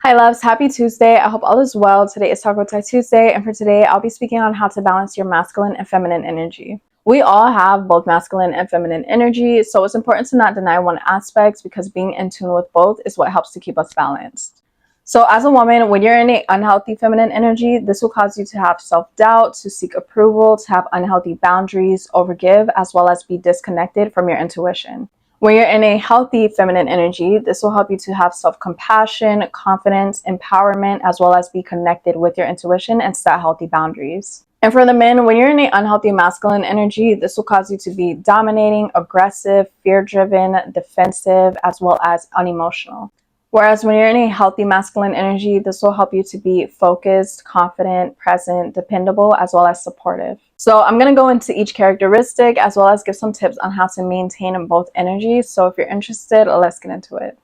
Hi loves, happy Tuesday. I hope all is well. Today is Taco Tie Tuesday, and for today I'll be speaking on how to balance your masculine and feminine energy. We all have both masculine and feminine energy, so it's important to not deny one aspect because being in tune with both is what helps to keep us balanced. So as a woman, when you're in an unhealthy feminine energy, this will cause you to have self-doubt, to seek approval, to have unhealthy boundaries, overgive, as well as be disconnected from your intuition. When you're in a healthy feminine energy, this will help you to have self-compassion, confidence, empowerment, as well as be connected with your intuition and set healthy boundaries. And for the men, when you're in an unhealthy masculine energy, this will cause you to be dominating, aggressive, fear-driven, defensive, as well as unemotional. Whereas when you're in a healthy masculine energy, this will help you to be focused, confident, present, dependable, as well as supportive. So I'm going to go into each characteristic as well as give some tips on how to maintain both energies. So if you're interested, let's get into it.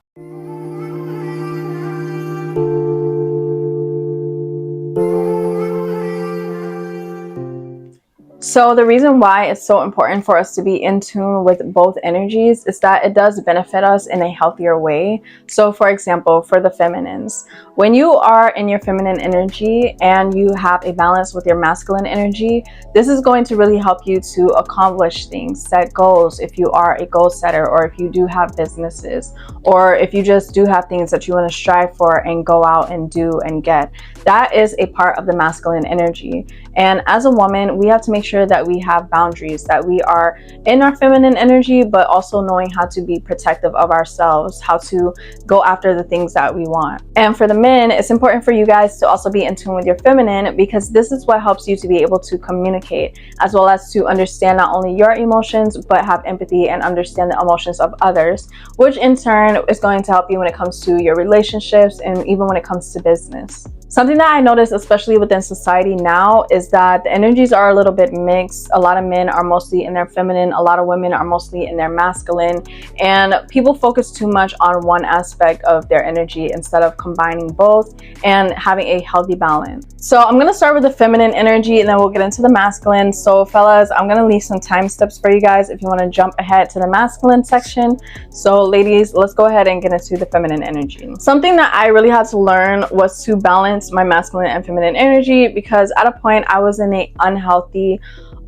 So the reason why it's so important for us to be in tune with both energies is that it does benefit us in a healthier way. So for example, for the feminines, when you are in your feminine energy and you have a balance with your masculine energy, this is going to really help you to accomplish things, set goals if you are a goal setter, or if you do have businesses, or if you just do have things that you want to strive for and go out and do and get. That is a part of the masculine energy. And as a woman, we have to make sure that we have boundaries, that we are in our feminine energy, but also knowing how to be protective of ourselves, how to go after the things that we want. And for the men, it's important for you guys to also be in tune with your feminine, because this is what helps you to be able to communicate, as well as to understand not only your emotions, but have empathy and understand the emotions of others, which in turn is going to help you when it comes to your relationships and even when it comes to business. Something that I notice, especially within society now, is that the energies are a little bit mixed. A lot of men are mostly in their feminine, a lot of women are mostly in their masculine, and people focus too much on one aspect of their energy instead of combining both and having a healthy balance. So I'm going to start with the feminine energy and then we'll get into the masculine. So fellas, I'm going to leave some time steps for you guys if you want to jump ahead to the masculine section. So ladies, let's go ahead and get into the feminine energy. Something that I really had to learn was to balance my masculine and feminine energy, because at a point I was in an unhealthy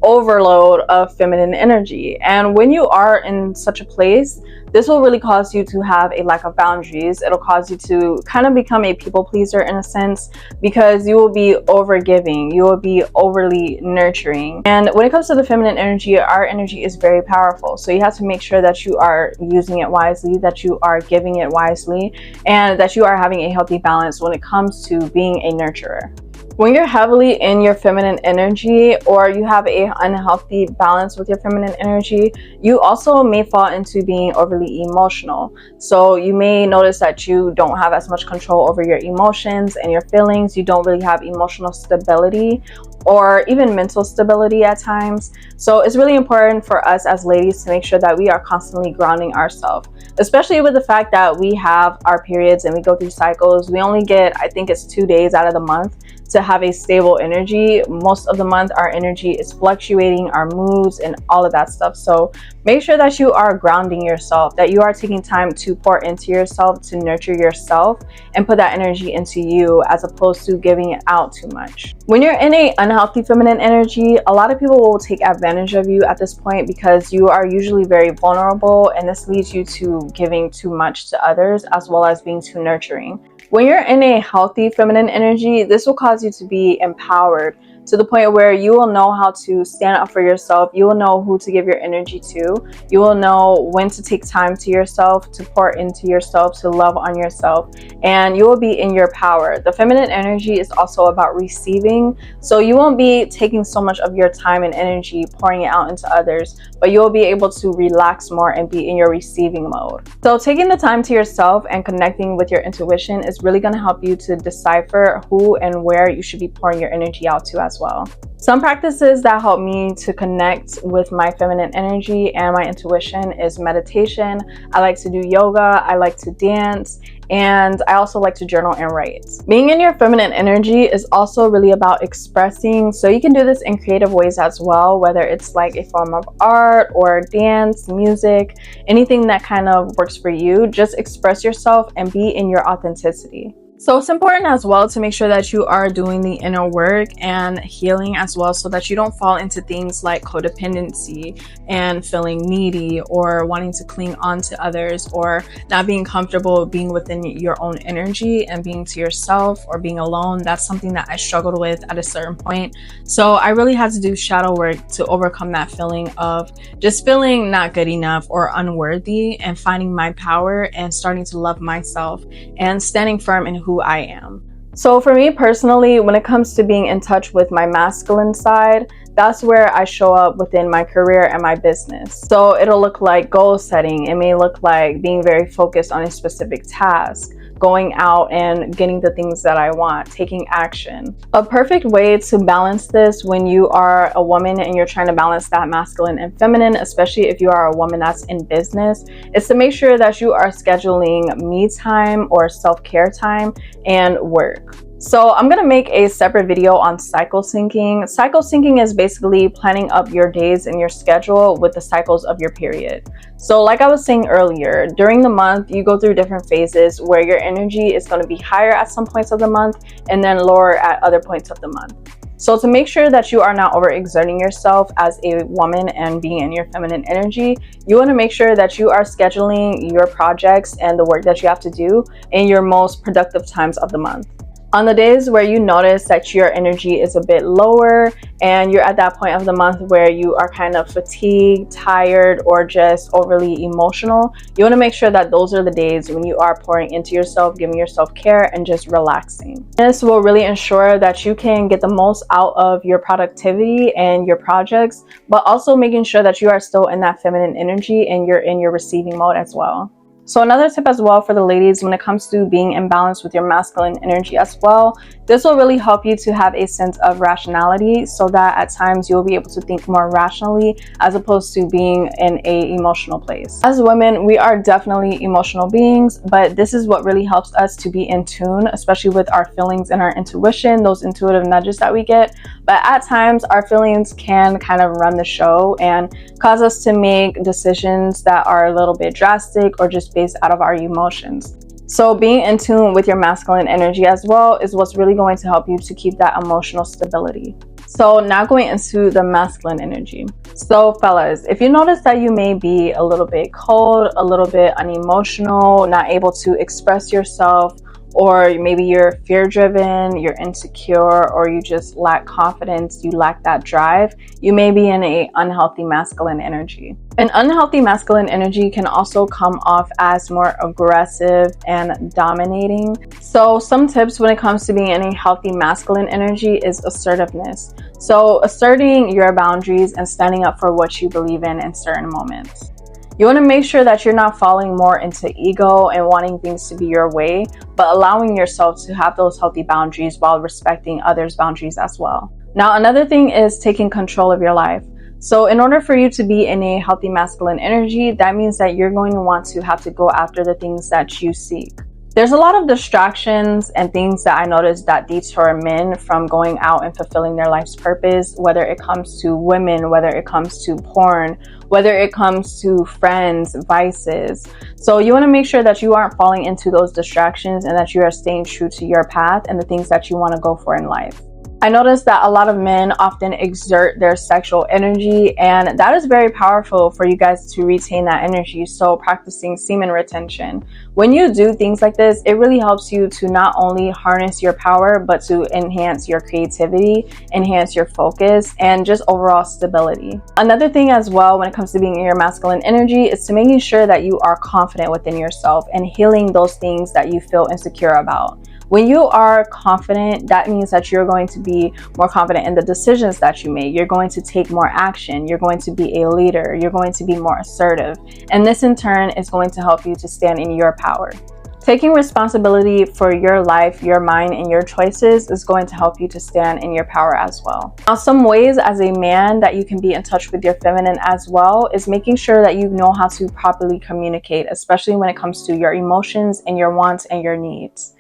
overload of feminine energy. And when you are in such a place, this will really cause you to have a lack of boundaries. It'll cause you to kind of become a people pleaser in a sense, because you will be over giving, you will be overly nurturing. And when it comes to the feminine energy, our energy is very powerful. So you have to make sure that you are using it wisely, that you are giving it wisely, and that you are having a healthy balance when it comes to being a nurturer. When you're heavily in your feminine energy, or you have a unhealthy balance with your feminine energy, you also may fall into being overly emotional. So you may notice that you don't have as much control over your emotions and your feelings. You don't really have emotional stability or even mental stability at times. So it's really important for us as ladies to make sure that we are constantly grounding ourselves, especially with the fact that we have our periods and we go through cycles. We only get, I think it's 2 days out of the month to have a stable energy. Most of the month our energy is fluctuating, our moods and all of that stuff. So make sure that you are grounding yourself, that you are taking time to pour into yourself, to nurture yourself and put that energy into you, as opposed to giving it out too much. When you're in a unhealthy feminine energy, a lot of people will take advantage of you at this point, because you are usually very vulnerable, and this leads you to giving too much to others as well as being too nurturing. When you're in a healthy feminine energy, this will cause you to be empowered to the point where you will know how to stand up for yourself. You will know who to give your energy to. You will know when to take time to yourself, to pour into yourself, to love on yourself, and you will be in your power. The feminine energy is also about receiving, so you won't be taking so much of your time and energy pouring it out into others, but you'll be able to relax more and be in your receiving mode. So taking the time to yourself and connecting with your intuition is really going to help you to decipher who and where you should be pouring your energy out to as well. Some practices that help me to connect with my feminine energy and my intuition is meditation. I like to do yoga, I like to dance, and I also like to journal and write. Being in your feminine energy is also really about expressing, so you can do this in creative ways as well, whether it's like a form of art or dance, music, anything that kind of works for you. Just express yourself and be in your authenticity. So it's important as well to make sure that you are doing the inner work and healing as well, so that you don't fall into things like codependency and feeling needy or wanting to cling on to others, or not being comfortable being within your own energy and being to yourself or being alone. That's something that I struggled with at a certain point. So I really had to do shadow work to overcome that feeling of just feeling not good enough or unworthy, and finding my power and starting to love myself and standing firm in who I am. So for me personally, when it comes to being in touch with my masculine side, that's where I show up within my career and my business. So it'll look like goal setting. It may look like being very focused on a specific task, going out and getting the things that I want, taking action. A perfect way to balance this when you are a woman and you're trying to balance that masculine and feminine, especially if you are a woman that's in business, is to make sure that you are scheduling me time or self-care time and work. So I'm gonna make a separate video on cycle syncing. Cycle syncing is basically planning up your days and your schedule with the cycles of your period. So like I was saying earlier, during the month, you go through different phases where your energy is gonna be higher at some points of the month and then lower at other points of the month. So to make sure that you are not overexerting yourself as a woman and being in your feminine energy, you want to make sure that you are scheduling your projects and the work that you have to do in your most productive times of the month. On the days where you notice that your energy is a bit lower and you're at that point of the month where you are kind of fatigued, tired, or just overly emotional, you want to make sure that those are the days when you are pouring into yourself, giving yourself care, and just relaxing. This will really ensure that you can get the most out of your productivity and your projects, but also making sure that you are still in that feminine energy and you're in your receiving mode as well. So another tip as well for the ladies when it comes to being in balance with your masculine energy as well, this will really help you to have a sense of rationality, so that at times you'll be able to think more rationally as opposed to being in a emotional place. As women, we are definitely emotional beings, but this is what really helps us to be in tune, especially with our feelings and our intuition, those intuitive nudges that we get. But at times our feelings can kind of run the show and cause us to make decisions that are a little bit drastic or just based out of our emotions. So being in tune with your masculine energy as well is what's really going to help you to keep that emotional stability. So now going into the masculine energy. So fellas, if you notice that you may be a little bit cold, a little bit unemotional, not able to express yourself, or maybe you're fear driven, you're insecure, or you just lack confidence, you lack that drive, you may be in an unhealthy masculine energy. An unhealthy masculine energy can also come off as more aggressive and dominating. So some tips when it comes to being in a healthy masculine energy is assertiveness. So asserting your boundaries and standing up for what you believe in certain moments. You want to make sure that you're not falling more into ego and wanting things to be your way, but allowing yourself to have those healthy boundaries while respecting others' boundaries as well. Now, another thing is taking control of your life. So in order for you to be in a healthy masculine energy, that means that you're going to want to have to go after the things that you seek. There's a lot of distractions and things that I noticed that detour men from going out and fulfilling their life's purpose, whether it comes to women, whether it comes to porn, whether it comes to friends, vices. So you want to make sure that you aren't falling into those distractions and that you are staying true to your path and the things that you want to go for in life. I noticed that a lot of men often exert their sexual energy, and that is very powerful for you guys to retain that energy. So practicing semen retention. When you do things like this, it really helps you to not only harness your power, but to enhance your creativity, enhance your focus, and just overall stability. Another thing as well when it comes to being in your masculine energy is to making sure that you are confident within yourself and healing those things that you feel insecure about. When you are confident, that means that you're going to be more confident in the decisions that you make. You're going to take more action. You're going to be a leader. You're going to be more assertive. And this in turn is going to help you to stand in your power. Taking responsibility for your life, your mind, and your choices is going to help you to stand in your power as well. Now, some ways as a man that you can be in touch with your feminine as well is making sure that you know how to properly communicate, especially when it comes to your emotions and your wants and your needs.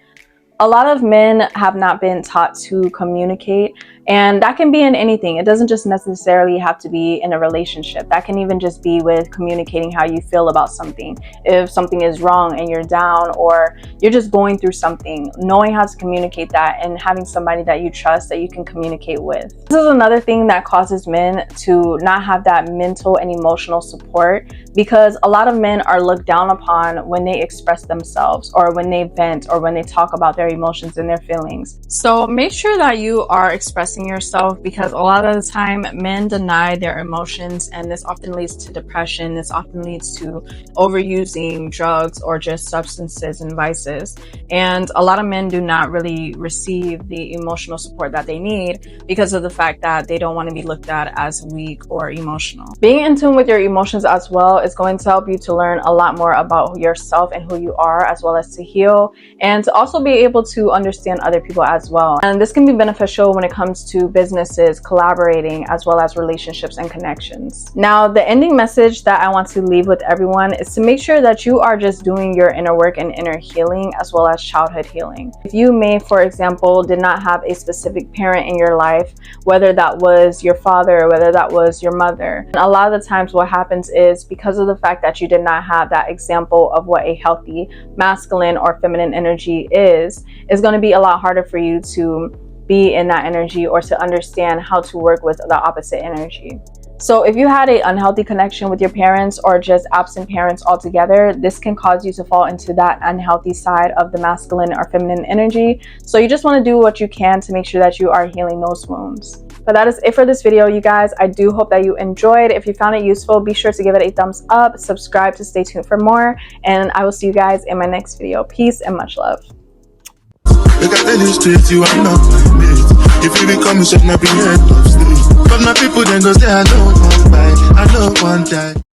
A lot of men have not been taught to communicate, And that can be in anything. It doesn't just necessarily have to be in a relationship. That can even just be with communicating how you feel about something. If something is wrong and you're down, or you're just going through something, knowing how to communicate that and having somebody that you trust that you can communicate with. This is another thing that causes men to not have that mental and emotional support, because a lot of men are looked down upon when they express themselves, or when they vent, or when they talk about their emotions and their feelings. So make sure that you are expressing yourself, because a lot of the time men deny their emotions, and this often leads to depression. This often leads to overusing drugs or just substances and vices. And a lot of men do not really receive the emotional support that they need because of the fact that they don't want to be looked at as weak or emotional. Being in tune with your emotions as well is going to help you to learn a lot more about yourself and who you are, as well as to heal, and to also be able to understand other people as well. And this can be beneficial when it comes to businesses, collaborating, as well as relationships and connections. Now, the ending message that I want to leave with everyone is to make sure that you are just doing your inner work and inner healing, as well as childhood healing. If you may, for example, did not have a specific parent in your life, whether that was your father or whether that was your mother, and a lot of the times what happens is, because of the fact that you did not have that example of what a healthy masculine or feminine energy is going to be a lot harder for you to be in that energy, or to understand how to work with the opposite energy. So if you had an unhealthy connection with your parents, or just absent parents altogether, this can cause you to fall into that unhealthy side of the masculine or feminine energy. So you just want to do what you can to make sure that you are healing those wounds. But that is it for this video, you guys. I do hope that you enjoyed. If you found it useful, be sure to give it a thumbs up, subscribe to stay tuned for more, and I will see you guys in my next video. Peace and much love. Look at the streets, you are not my mate. If you become a chef, not be head of state. But my people then go say, I know one die, I know one die.